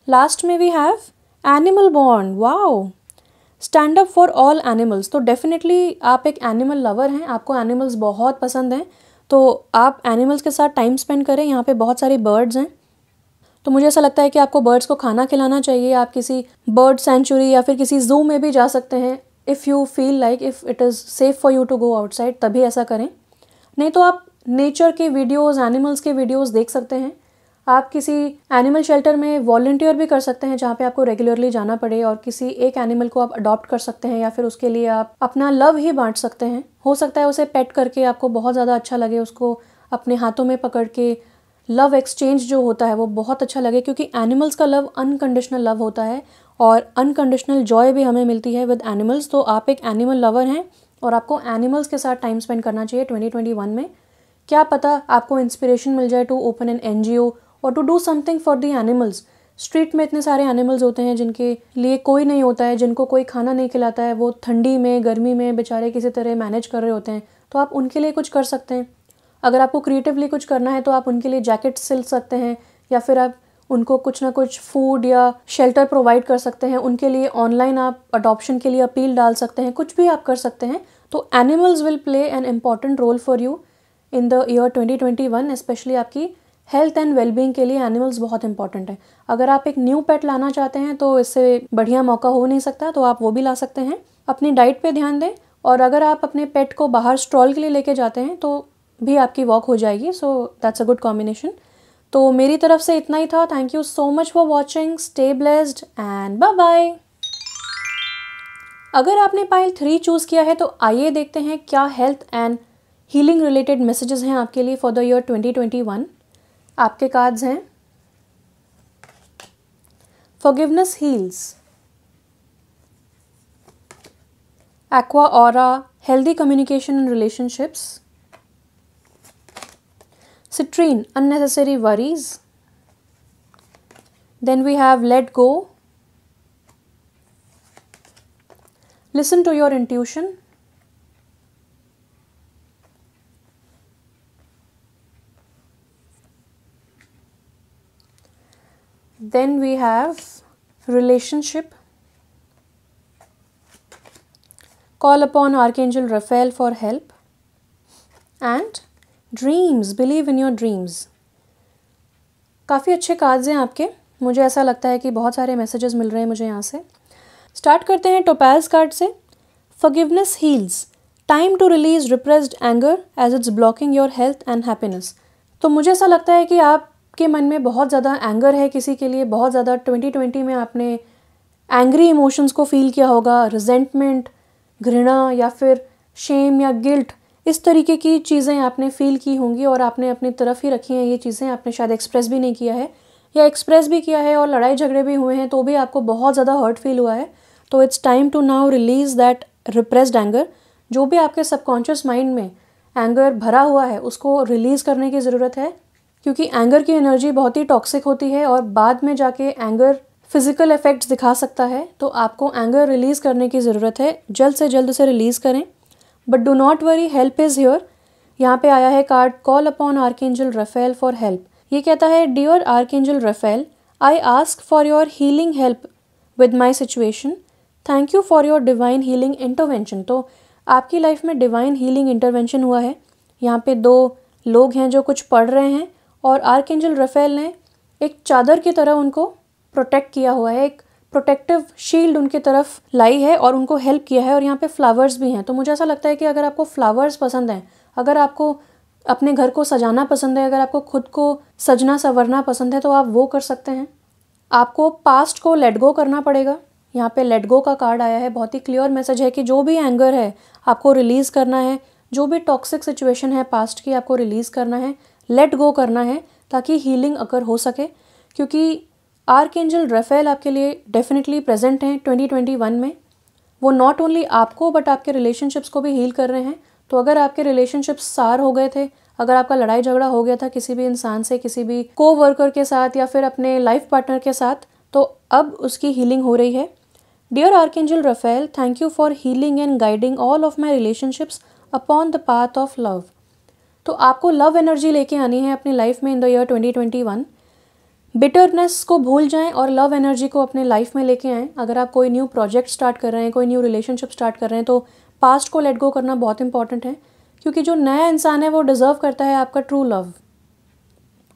[SPEAKER 1] लास्ट में we have animal bond. Wow, stand up for all animals. तो डेफिनेटली आप एक एनिमल लवर हैं, आपको एनिमल्स बहुत पसंद हैं, तो आप एनिमल्स के साथ टाइम स्पेंड करें। यहाँ पे बहुत सारी बर्ड्स हैं, तो मुझे ऐसा लगता है कि आपको बर्ड्स को खाना खिलाना चाहिए। आप किसी बर्ड सेंचुरी या फिर किसी ज़ू में भी जा सकते हैं, if you feel like if it is safe for you to go outside, तभी ऐसा करें। नहीं तो आप नेचर के वीडियोज़, एनिमल्स के वीडियोज़ देख सकते हैं। आप किसी एनिमल शेल्टर में वॉलंटियर भी कर सकते हैं जहाँ पे आपको रेगुलरली जाना पड़े, और किसी एक एनिमल को आप अडॉप्ट कर सकते हैं, या फिर उसके लिए आप अपना लव ही बांट सकते हैं। हो सकता है उसे पेट करके आपको बहुत ज़्यादा अच्छा लगे, उसको अपने हाथों में पकड़ के लव एक्सचेंज जो होता है वो बहुत अच्छा लगे, क्योंकि एनिमल्स का लव अनकंडीशनल लव होता है और अनकंडीशनल जॉय भी हमें मिलती है विद एनिमल्स। तो आप एक एनिमल लवर हैं और आपको एनिमल्स के साथ टाइम स्पेंड करना चाहिए 2021 में। क्या पता आपको इंस्पिरेशन मिल जाए टू ओपन एन NGO और to do something for the animals. Street में इतने सारे एनिमल्स होते हैं जिनके लिए कोई नहीं होता है, जिनको कोई खाना नहीं खिलाता है, वो ठंडी में गर्मी में बेचारे किसी तरह मैनेज कर रहे होते हैं। तो आप उनके लिए कुछ कर सकते हैं। अगर आपको क्रिएटिवली कुछ करना है तो आप उनके लिए जैकेट सिल सकते हैं, या फिर आप उनको कुछ ना कुछ फूड या शेल्टर प्रोवाइड कर सकते हैं। उनके लिए ऑनलाइन आप अडॉप्शन के लिए अपील डाल सकते हैं, कुछ भी आप कर सकते हैं। तो animals will play an important role for you in the year 2021। Specially आपकी हेल्थ एंड वेलबींग के लिए एनिमल्स बहुत इंपॉर्टेंट है। अगर आप एक न्यू पेट लाना चाहते हैं तो इससे बढ़िया मौका हो नहीं सकता, तो आप वो भी ला सकते हैं। अपनी डाइट पे ध्यान दें, और अगर आप अपने पेट को बाहर स्ट्रॉल के लिए लेके जाते हैं तो भी आपकी वॉक हो जाएगी। So that's a good combination. तो मेरी तरफ से इतना ही था। Thank you so much for watching. Stay blessed and bye bye. अगर आपने पाइल 3 चूज़ किया है तो आइए देखते हैं क्या health and healing related messages हैं आपके लिए फॉर द ईयर 2021। आपके कार्ड्स हैं forgiveness heels, aqua aura healthy communication in relationships, citrine unnecessary worries, then we have let go, listen to your intuition, then we have relationship, call upon Archangel Raphael for help, and dreams, believe in your dreams. काफ़ी अच्छे cards हैं आपके। मुझे ऐसा लगता है कि बहुत सारे मैसेजेस मिल रहे हैं मुझे यहाँ से। स्टार्ट करते हैं टोपाज कार्ड से। Forgiveness heals, time to release repressed anger as it's blocking your health and happiness. तो मुझे ऐसा लगता है कि आपके मन में बहुत ज़्यादा एंगर है किसी के लिए। बहुत ज़्यादा 2020 में आपने एंग्री इमोशंस को फील किया होगा, रिजेंटमेंट, घृणा या फिर शेम या गिल्ट, इस तरीके की चीज़ें आपने फील की होंगी और आपने अपनी तरफ ही रखी हैं ये चीज़ें। आपने शायद एक्सप्रेस भी नहीं किया है, या एक्सप्रेस भी किया है और लड़ाई झगड़े भी हुए हैं तो भी आपको बहुत ज़्यादा हर्ट फील हुआ है। तो it's time to now release that repressed anger. जो भी आपके सबकॉन्शियस माइंड में एंगर भरा हुआ है उसको रिलीज़ करने की ज़रूरत है, क्योंकि एंगर की एनर्जी बहुत ही टॉक्सिक होती है और बाद में जाके एंगर फिजिकल इफेक्ट्स दिखा सकता है। तो आपको एंगर रिलीज़ करने की ज़रूरत है, जल्द से जल्द उसे रिलीज़ करें। But do not worry, help is here. यहाँ पे आया है card call upon archangel Raphael for help. ये कहता है dear archangel Raphael, I ask for your healing help with my situation. Thank you for your divine healing intervention. तो आपकी life में डिवाइन हीलिंग इंटरवेंशन हुआ है। यहाँ पे 2 लोग हैं जो कुछ पढ़ रहे हैं और आर्कएंजल रफेल ने एक चादर की तरह उनको प्रोटेक्ट किया हुआ है, एक प्रोटेक्टिव शील्ड उनकी तरफ लाई है और उनको हेल्प किया है। और यहाँ पे फ्लावर्स भी हैं। तो मुझे ऐसा लगता है कि अगर आपको फ्लावर्स पसंद हैं, अगर आपको अपने घर को सजाना पसंद है, अगर आपको खुद को सजना संवरना पसंद है तो आप वो कर सकते हैं। आपको पास्ट को लेट गो करना पड़ेगा। यहाँ पे लेट गो का कार्ड आया है। बहुत ही क्लियर मैसेज है कि जो भी एंगर है आपको रिलीज़ करना है, जो भी टॉक्सिक सिचुएशन है पास्ट की आपको रिलीज़ करना है, लेट गो करना है, ताकि हीलिंग अगर हो सके। क्योंकि आर्कएंजल रफेल आपके लिए डेफिनेटली प्रेजेंट हैं 2021 में। वो नॉट ओनली आपको बट आपके रिलेशनशिप्स को भी हील कर रहे हैं। तो अगर आपके रिलेशनशिप्स सार हो गए थे, अगर आपका लड़ाई झगड़ा हो गया था किसी भी इंसान से, किसी भी को वर्कर के साथ या फिर अपने लाइफ पार्टनर के साथ, तो अब उसकी हीलिंग हो रही है। Dear archangel Raphael, thank you for healing and guiding all of my relationships upon the path of love. तो आपको लव एनर्जी लेके आनी है अपनी लाइफ में इन द ईयर 2021। बिटरनेस को भूल जाएं और लव एनर्जी को अपने लाइफ में लेके आएँ। अगर आप कोई न्यू प्रोजेक्ट स्टार्ट कर रहे हैं, कोई न्यू रिलेशनशिप स्टार्ट कर रहे हैं, तो पास्ट को लेट गो करना बहुत इंपॉर्टेंट है। क्योंकि जो नया इंसान है वो डिज़र्व करता है आपका ट्रू लव,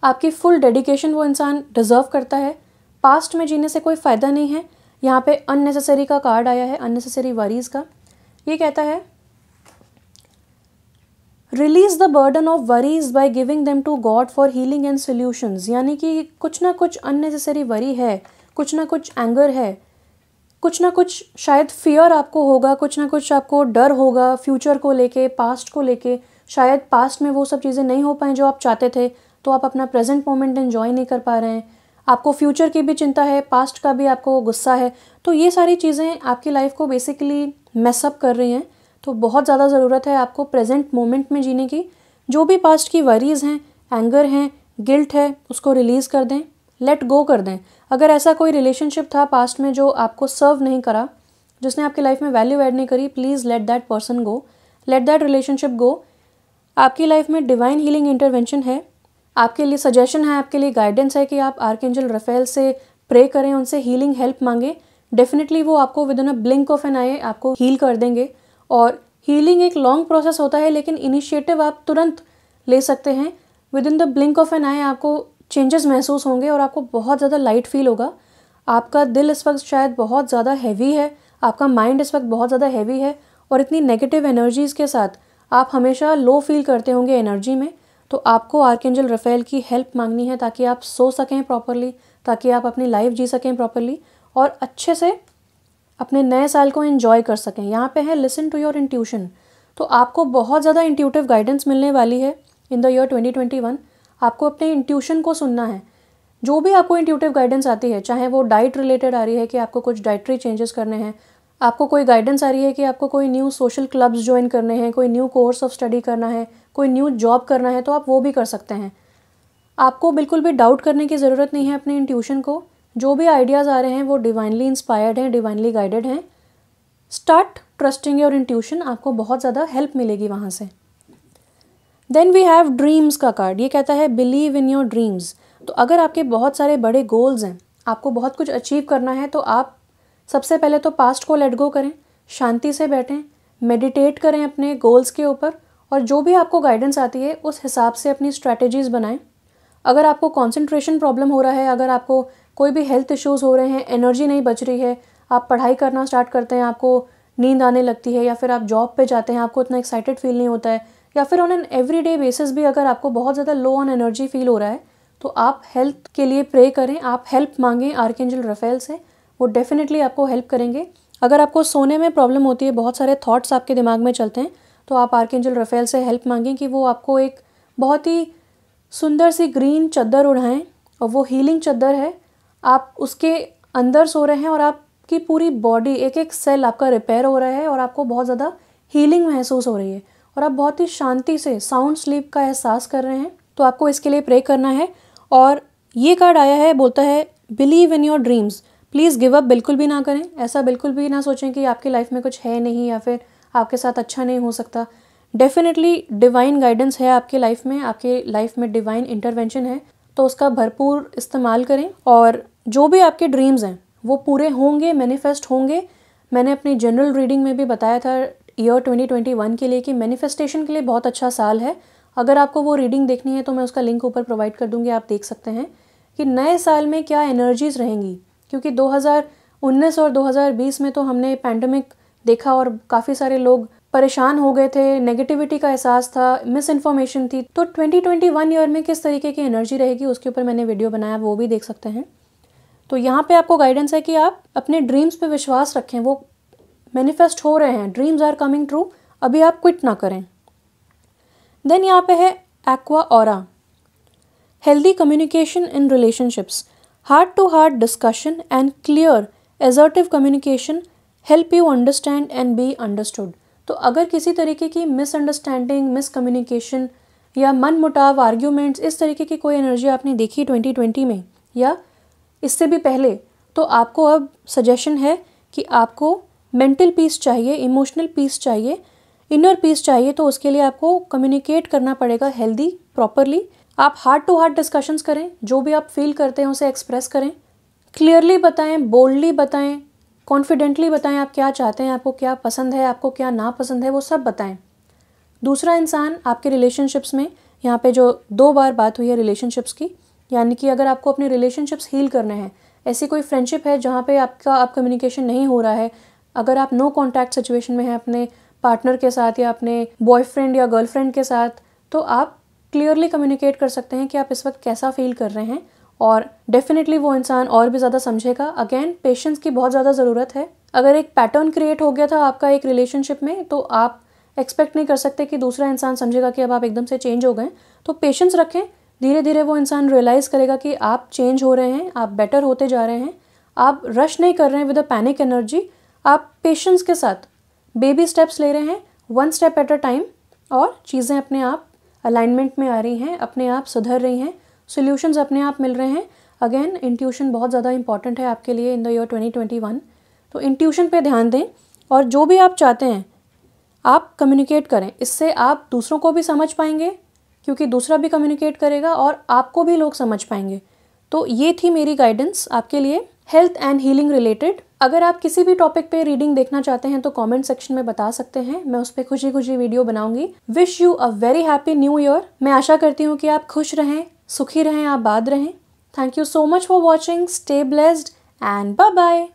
[SPEAKER 1] आपकी फुल डेडिकेशन वो इंसान डिज़र्व करता है। पास्ट में जीने से कोई फ़ायदा नहीं है। यहाँ पे अननेसेसरी का कार्ड आया है, अननेसेसरी वरीज का। ये कहता है release the burden of worries by giving them to God for healing and solutions. यानी कि कुछ ना कुछ अननेसेसरी वरी है, कुछ ना कुछ एंगर है, कुछ ना कुछ शायद फियर आपको होगा, कुछ ना कुछ आपको डर होगा फ्यूचर को लेके, पास्ट को लेके। शायद पास्ट में वो सब चीज़ें नहीं हो पाएँ जो आप चाहते थे। तो आप अपना प्रेजेंट मोमेंट एंजॉय नहीं कर पा रहे हैं, आपको फ्यूचर की भी चिंता है, पास्ट का भी आपको गुस्सा है, तो ये सारी चीज़ें आपकी लाइफ को बेसिकली मैसअप कर रही हैं। तो बहुत ज़्यादा ज़रूरत है आपको प्रेजेंट मोमेंट में जीने की। जो भी पास्ट की वरीज़ हैं, एंगर हैं, गिल्ट है, उसको रिलीज़ कर दें, लेट गो कर दें। अगर ऐसा कोई रिलेशनशिप था पास्ट में जो आपको सर्व नहीं करा, जिसने आपकी लाइफ में वैल्यू ऐड नहीं करी, please let that person go, let that relationship go. आपकी लाइफ में डिवाइन हीलिंग इंटरवेंशन है। आपके लिए सजेशन है, आपके लिए गाइडेंस है कि आप आर्कएंजल रफेल से प्रे करें, उनसे हीलिंग हेल्प मांगें। डेफिनेटली वो आपको within a blink of an eye आपको हील कर देंगे। और हीलिंग एक लॉन्ग प्रोसेस होता है, लेकिन इनिशिएटिव आप तुरंत ले सकते हैं। Within the blink of an eye आपको चेंजेस महसूस होंगे और आपको बहुत ज़्यादा लाइट फील होगा। आपका दिल इस वक्त शायद बहुत ज़्यादा हैवी है, आपका माइंड इस वक्त बहुत ज़्यादा हैवी है और इतनी नेगेटिव एनर्जीज़ के साथ आप हमेशा लो फील करते होंगे एनर्जी में। तो आपको आर्कएंजल रफेल की हेल्प मांगनी है ताकि आप सो सकें प्रॉपरली, ताकि आप अपनी लाइफ जी सकें प्रॉपरली और अच्छे से अपने नए साल को एंजॉय कर सकें। यहाँ पे है लिसन टू योर इंट्यूशन। तो आपको बहुत ज़्यादा इंट्यूटिव गाइडेंस मिलने वाली है इन द ईयर 2021। आपको अपने इंट्यूशन को सुनना है। जो भी आपको इंट्यूटिव गाइडेंस आती है, चाहे वो डाइट रिलेटेड आ रही है कि आपको कुछ डाइटरी चेंजेस करने हैं, आपको कोई गाइडेंस आ रही है कि आपको कोई न्यू सोशल क्लब्स ज्वाइन करने हैं, कोई न्यू कोर्स ऑफ स्टडी करना है, कोई न्यू जॉब करना है, तो आप वो भी कर सकते हैं। आपको बिल्कुल भी डाउट करने की ज़रूरत नहीं है अपने इंट्यूशन को। जो भी आइडियाज़ आ रहे हैं वो डिवाइनली इंस्पायर्ड हैं, डिवाइनली गाइडेड हैं। स्टार्ट ट्रस्टिंग योर इंट्यूशन, आपको बहुत ज़्यादा हेल्प मिलेगी वहाँ से। देन वी हैव ड्रीम्स का कार्ड। ये कहता है बिलीव इन योर ड्रीम्स। तो अगर आपके बहुत सारे बड़े गोल्स हैं, आपको बहुत कुछ अचीव करना है, तो आप सबसे पहले तो पास्ट को लेट गो करें, शांति से बैठें, मेडिटेट करें अपने गोल्स के ऊपर और जो भी आपको गाइडेंस आती है उस हिसाब से अपनी स्ट्रैटेजीज़ बनाएं। अगर आपको कंसंट्रेशन प्रॉब्लम हो रहा है, अगर आपको कोई भी हेल्थ इश्यूज़ हो रहे हैं, एनर्जी नहीं बच रही है, आप पढ़ाई करना स्टार्ट करते हैं, आपको नींद आने लगती है, या फिर आप जॉब पे जाते हैं, आपको इतना एक्साइटेड फील नहीं होता है, या फिर ऑन एन एवरीडे बेसिस भी अगर आपको बहुत ज़्यादा लो ऑन एनर्जी फील हो रहा है, तो आप हेल्थ के लिए प्रे करें, आप हेल्प मांगें आर्कएंजल रफेल से। वो डेफिनेटली आपको हेल्प करेंगे। अगर आपको सोने में प्रॉब्लम होती है, बहुत सारे थॉट्स आपके दिमाग में चलते हैं, तो आप आर्कएंजल रफेल से हेल्प मांगें कि वो आपको एक बहुत ही सुंदर सी ग्रीन चादर उड़ाएं। और वो हीलिंग चादर है, आप उसके अंदर सो रहे हैं और आपकी पूरी बॉडी, एक एक सेल आपका रिपेयर हो रहा है और आपको बहुत ज़्यादा हीलिंग महसूस हो रही है और आप बहुत ही शांति से साउंड स्लीप का एहसास कर रहे हैं। तो आपको इसके लिए प्रे करना है। और ये कार्ड आया है, बोलता है believe in your dreams. Please give up बिल्कुल भी ना करें। ऐसा बिल्कुल भी ना सोचें कि आपकी लाइफ में कुछ है नहीं या फिर आपके साथ अच्छा नहीं हो सकता। डेफिनेटली डिवाइन गाइडेंस है आपकी लाइफ में, आपकी लाइफ में डिवाइन इंटरवेंशन है, तो उसका भरपूर इस्तेमाल करें और जो भी आपके ड्रीम्स हैं वो पूरे होंगे, मैनिफेस्ट होंगे। मैंने अपनी जनरल रीडिंग में भी बताया था ईयर 2021 के लिए कि मैनिफेस्टेशन के लिए बहुत अच्छा साल है। अगर आपको वो रीडिंग देखनी है तो मैं उसका लिंक ऊपर प्रोवाइड कर दूंगी, आप देख सकते हैं कि नए साल में क्या एनर्जीज़ रहेंगी। क्योंकि 2019 और 2020 में तो हमने पैंडमिक देखा और काफ़ी सारे लोग परेशान हो गए थे, नेगेटिविटी का एहसास था, मिस इन्फॉर्मेशन थी। तो 2021 ईयर में किस तरीके की एनर्जी रहेगी उसके ऊपर मैंने वीडियो बनाया, वो भी देख सकते हैं। तो यहाँ पे आपको गाइडेंस है कि आप अपने ड्रीम्स पे विश्वास रखें, वो मैनिफेस्ट हो रहे हैं, ड्रीम्स आर कमिंग ट्रू। अभी आप क्विट ना करें। देन यहाँ पे है aqua aura. Healthy communication in relationships, heart to heart discussion and clear assertive communication help you understand and be understood. तो अगर किसी तरीके की मिसअंडरस्टैंडिंग, मिसकम्युनिकेशन या मन मुटाव, आर्ग्यूमेंट्स, इस तरीके की कोई एनर्जी आपने देखी 2020 में या इससे भी पहले, तो आपको अब सजेशन है कि आपको मेंटल पीस चाहिए, इमोशनल पीस चाहिए, इनर पीस चाहिए। तो उसके लिए आपको कम्युनिकेट करना पड़ेगा हेल्दी, प्रॉपरली। आप हार्ट टू हार्ट डिस्कशंस करें, जो भी आप फील करते हैं उसे एक्सप्रेस करें, क्लियरली बताएं, बोल्डली बताएं, कॉन्फिडेंटली बताएं आप क्या चाहते हैं, आपको क्या पसंद है, आपको क्या नापसंद है, वो सब बताएं। दूसरा इंसान आपके रिलेशनशिप्स में, यहाँ पे जो 2 बार बात हुई है रिलेशनशिप्स की, यानी कि अगर आपको अपने रिलेशनशिप्स हील करने हैं, ऐसी कोई फ्रेंडशिप है जहाँ पे आप कम्युनिकेशन नहीं हो रहा है, अगर आप नो कॉन्टैक्ट सिचुएशन में हैं अपने पार्टनर के साथ या अपने बॉयफ्रेंड या गर्लफ्रेंड के साथ, तो आप क्लियरली कम्युनिकेट कर सकते हैं कि आप इस वक्त कैसा फील कर रहे हैं और डेफिनेटली वो इंसान और भी ज़्यादा समझेगा। अगेन पेशेंस की बहुत ज़्यादा ज़रूरत है। अगर एक पैटर्न क्रिएट हो गया था आपका एक रिलेशनशिप में, तो आप एक्सपेक्ट नहीं कर सकते कि दूसरा इंसान समझेगा कि अब आप एकदम से चेंज हो गए। तो पेशेंस रखें, धीरे धीरे वो इंसान रियलाइज़ करेगा कि आप चेंज हो रहे हैं, आप बेटर होते जा रहे हैं, आप रश नहीं कर रहे हैं विद अ पैनिक एनर्जी, आप पेशेंस के साथ बेबी स्टेप्स ले रहे हैं, 1 स्टेप एट अ टाइम, और चीज़ें अपने आप अलाइनमेंट में आ रही हैं, अपने आप सुधर रही हैं, सॉल्यूशंस अपने आप मिल रहे हैं। अगेन इंट्यूशन बहुत ज़्यादा इंपॉर्टेंट है आपके लिए इन द ईयर 2021। तो इंट्यूशन पे ध्यान दें और जो भी आप चाहते हैं आप कम्युनिकेट करें। इससे आप दूसरों को भी समझ पाएंगे क्योंकि दूसरा भी कम्युनिकेट करेगा और आपको भी लोग समझ पाएंगे। तो ये थी मेरी गाइडेंस आपके लिए हेल्थ एंड हीलिंग रिलेटेड। अगर आप किसी भी टॉपिक पे रीडिंग देखना चाहते हैं तो कमेंट सेक्शन में बता सकते हैं, मैं उस पर खुशी खुशी वीडियो बनाऊंगी। Wish you a very happy new year. मैं आशा करती हूँ कि आप खुश रहें, सुखी रहें, आबाद रहें। Thank you so much for watching. Stay blessed and bye bye.